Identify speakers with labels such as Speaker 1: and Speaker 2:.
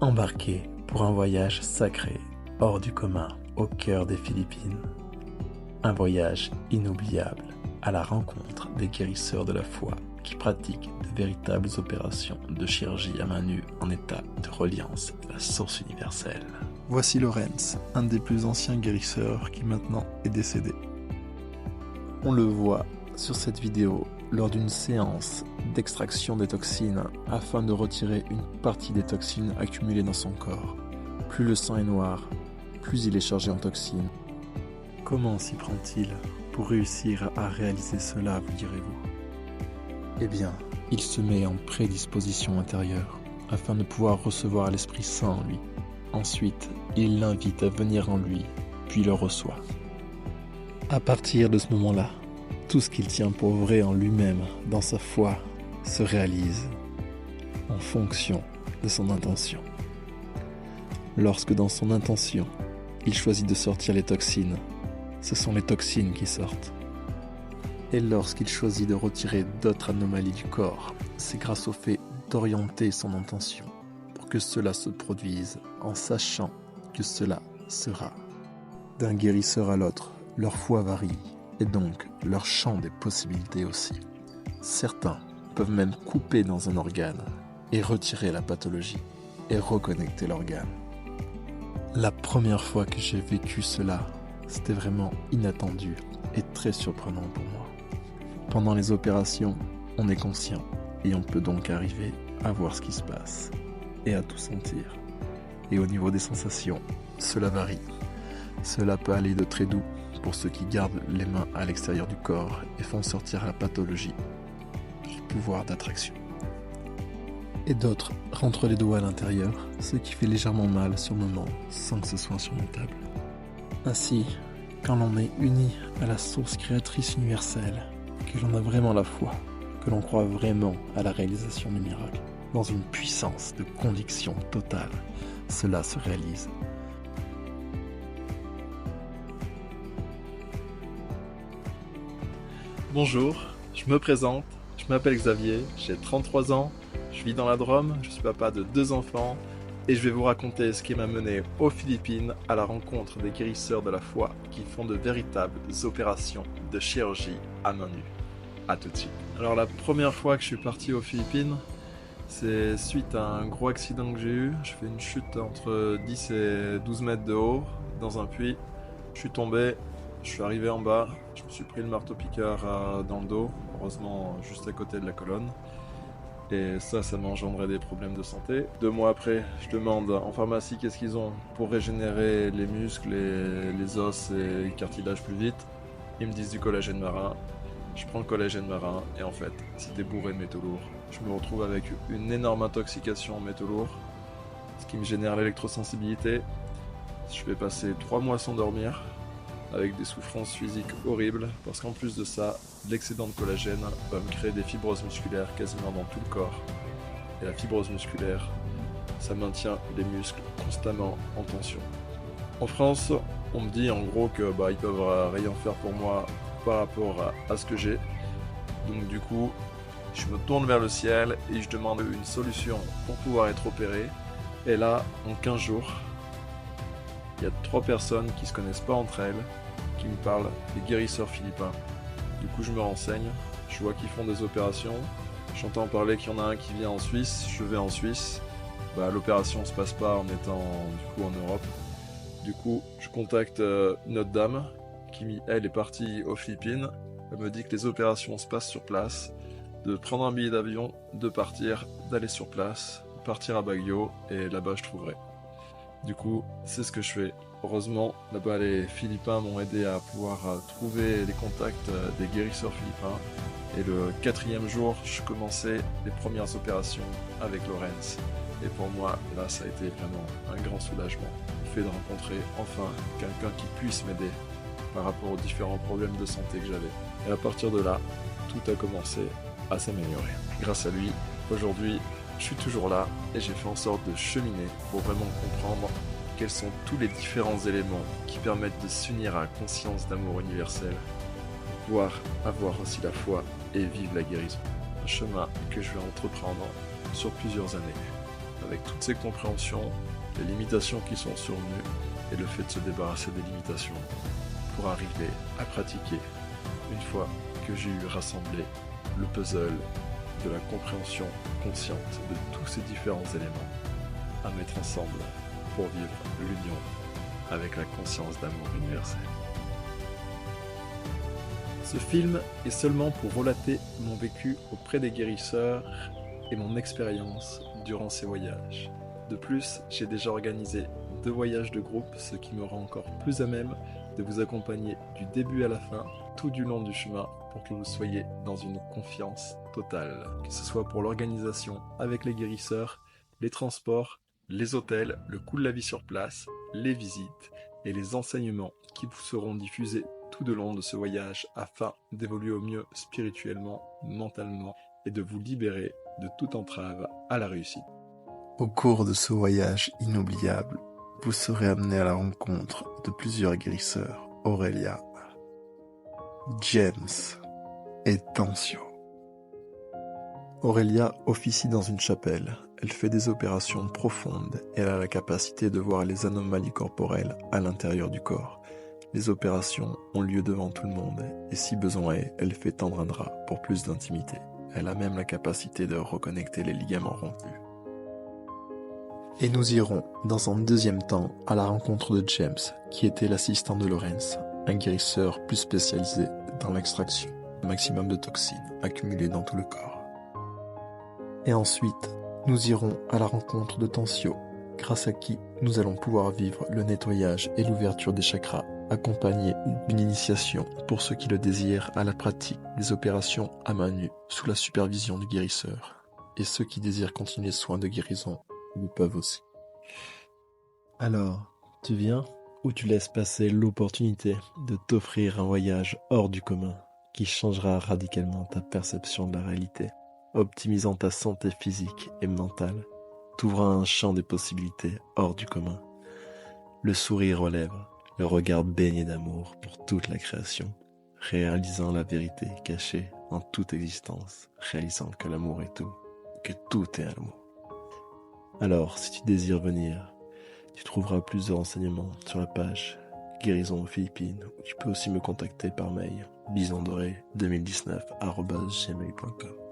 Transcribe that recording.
Speaker 1: Embarqué pour un voyage sacré, hors du commun, au cœur des Philippines. Un voyage inoubliable à la rencontre des guérisseurs de la foi qui pratiquent de véritables opérations de chirurgie à main nue en état de reliance à la source universelle.
Speaker 2: Voici Lorenz, un des plus anciens guérisseurs qui maintenant est décédé. On le voit sur cette vidéo lors d'une séance d'extraction des toxines afin de retirer une partie des toxines accumulées dans son corps. Plus le sang est noir, plus il est chargé en toxines. Comment s'y prend-il pour réussir à réaliser cela, vous direz-vous? Eh bien, il se met en prédisposition intérieure afin de pouvoir recevoir l'Esprit Saint en lui. Ensuite, il l'invite à venir en lui, puis le reçoit. À partir de ce moment-là, tout ce qu'il tient pour vrai en lui-même, dans sa foi, se réalise en fonction de son intention. Lorsque dans son intention, il choisit de sortir les toxines, ce sont les toxines qui sortent. Et lorsqu'il choisit de retirer d'autres anomalies du corps, c'est grâce au fait d'orienter son intention pour que cela se produise en sachant que cela sera. D'un guérisseur à l'autre, leur foi varie et donc leur champ des possibilités aussi. Certains peuvent même couper dans un organe et retirer la pathologie et reconnecter l'organe. La première fois que j'ai vécu cela, c'était vraiment inattendu et très surprenant pour moi. Pendant les opérations, on est conscient et on peut donc arriver à voir ce qui se passe et à tout sentir. Et au niveau des sensations, cela varie. Cela peut aller de très doux pour ceux qui gardent les mains à l'extérieur du corps et font sortir la pathologie du pouvoir d'attraction. Et d'autres rentrent les doigts à l'intérieur, ce qui fait légèrement mal sur le moment sans que ce soit insurmontable. Ainsi, quand l'on est uni à la source créatrice universelle, que l'on a vraiment la foi, que l'on croit vraiment à la réalisation du miracle, dans une puissance de conviction totale, cela se réalise.
Speaker 3: Bonjour, je me présente, je m'appelle Xavier, j'ai 33 ans, je vis dans la Drôme, je suis papa de 2 enfants et je vais vous raconter ce qui m'a mené aux Philippines à la rencontre des guérisseurs de la foi qui font de véritables opérations de chirurgie à main nue. A tout de suite. Alors la première fois que je suis parti aux Philippines, c'est suite à un gros accident que j'ai eu. Je fais une chute entre 10 et 12 mètres de haut dans un puits. Je suis tombé, je suis arrivé en bas, je me suis pris le marteau-piqueur dans le dos, heureusement juste à côté de la colonne. Et ça m'a engendré des problèmes de santé. 2 mois après, je demande en pharmacie qu'est-ce qu'ils ont pour régénérer les muscles, les os et les cartilages plus vite. Ils me disent du collagène marin. Je prends le collagène marin et en fait, c'était bourré de métaux lourds. Je me retrouve avec une énorme intoxication en métaux lourds, ce qui me génère l'électrosensibilité. Je vais passer 3 mois sans dormir, avec des souffrances physiques horribles, parce qu'en plus de ça, l'excédent de collagène va me créer des fibroses musculaires quasiment dans tout le corps. Et la fibrose musculaire, ça maintient les muscles constamment en tension. En France, on me dit en gros que ils peuvent rien faire pour moi par rapport à ce que j'ai. Donc du coup, je me tourne vers le ciel et je demande une solution pour pouvoir être opéré. Et là, en 15 jours, il y a 3 personnes qui se connaissent pas entre elles, qui me parlent des guérisseurs philippins. Du coup, je me renseigne, je vois qu'ils font des opérations. J'entends parler qu'il y en a un qui vient en Suisse, je vais en Suisse. L'opération se passe pas en étant du coup en Europe. Du coup, je contacte une autre dame qui, elle, est partie aux Philippines. Elle me dit que les opérations se passent sur place, de prendre un billet d'avion, de partir, d'aller sur place, partir à Baguio, et là-bas je trouverai. Du coup, c'est ce que je fais. Heureusement, là-bas les Philippins m'ont aidé à pouvoir trouver les contacts des guérisseurs philippins. Et le 4e jour, je commençais les premières opérations avec Lorenz. Et pour moi, là, ça a été vraiment un grand soulagement. Le fait de rencontrer enfin quelqu'un qui puisse m'aider par rapport aux différents problèmes de santé que j'avais. Et à partir de là, tout a commencé à s'améliorer. Grâce à lui, aujourd'hui, je suis toujours là et j'ai fait en sorte de cheminer pour vraiment comprendre quels sont tous les différents éléments qui permettent de s'unir à la conscience d'amour universel pour pouvoir avoir aussi la foi et vivre la guérison. Un chemin que je vais entreprendre sur plusieurs années. avec toutes ces compréhensions, les limitations qui sont survenues et le fait de se débarrasser des limitations pour arriver à pratiquer une fois que j'ai eu rassemblé le puzzle de la compréhension consciente de tous ces différents éléments à mettre ensemble pour vivre l'union avec la conscience d'amour universel. Ce film est seulement pour relater mon vécu auprès des guérisseurs et mon expérience durant ces voyages. De plus, j'ai déjà organisé 2 voyages de groupe, ce qui me rend encore plus à même de vous accompagner du début à la fin, tout du long du chemin, pour que vous soyez dans une confiance totale, que ce soit pour l'organisation avec les guérisseurs, les transports, les hôtels, le coût de la vie sur place, les visites et les enseignements qui vous seront diffusés tout au long de ce voyage afin d'évoluer au mieux spirituellement, mentalement et de vous libérer de toute entrave à la réussite.
Speaker 2: Au cours de ce voyage inoubliable, vous serez amené à la rencontre de plusieurs guérisseurs, Aurélia, James et Tancio. Aurélia officie dans une chapelle. Elle fait des opérations profondes et elle a la capacité de voir les anomalies corporelles à l'intérieur du corps. Les opérations ont lieu devant tout le monde et si besoin est, elle fait tendre un drap pour plus d'intimité. Elle a même la capacité de reconnecter les ligaments rompus. Et nous irons, dans un deuxième temps, à la rencontre de James, qui était l'assistant de Lorenz, un guérisseur plus spécialisé dans l'extraction du maximum de toxines accumulées dans tout le corps. Et ensuite, nous irons à la rencontre de Tancio, grâce à qui nous allons pouvoir vivre le nettoyage et l'ouverture des chakras, accompagné d'une initiation pour ceux qui le désirent à la pratique des opérations à main nue sous la supervision du guérisseur. Et ceux qui désirent continuer les soins de guérison le peuvent aussi. Alors, tu viens ou tu laisses passer l'opportunité de t'offrir un voyage hors du commun qui changera radicalement ta perception de la réalité, optimisant ta santé physique et mentale, t'ouvrant un champ des possibilités hors du commun, le sourire aux lèvres, le regard baigné d'amour pour toute la création, réalisant la vérité cachée en toute existence, réalisant que l'amour est tout, que tout est amour. Alors, si tu désires venir, tu trouveras plus de renseignements sur la page Guérison aux Philippines, ou tu peux aussi me contacter par mail bisondoré2019@gmail.com.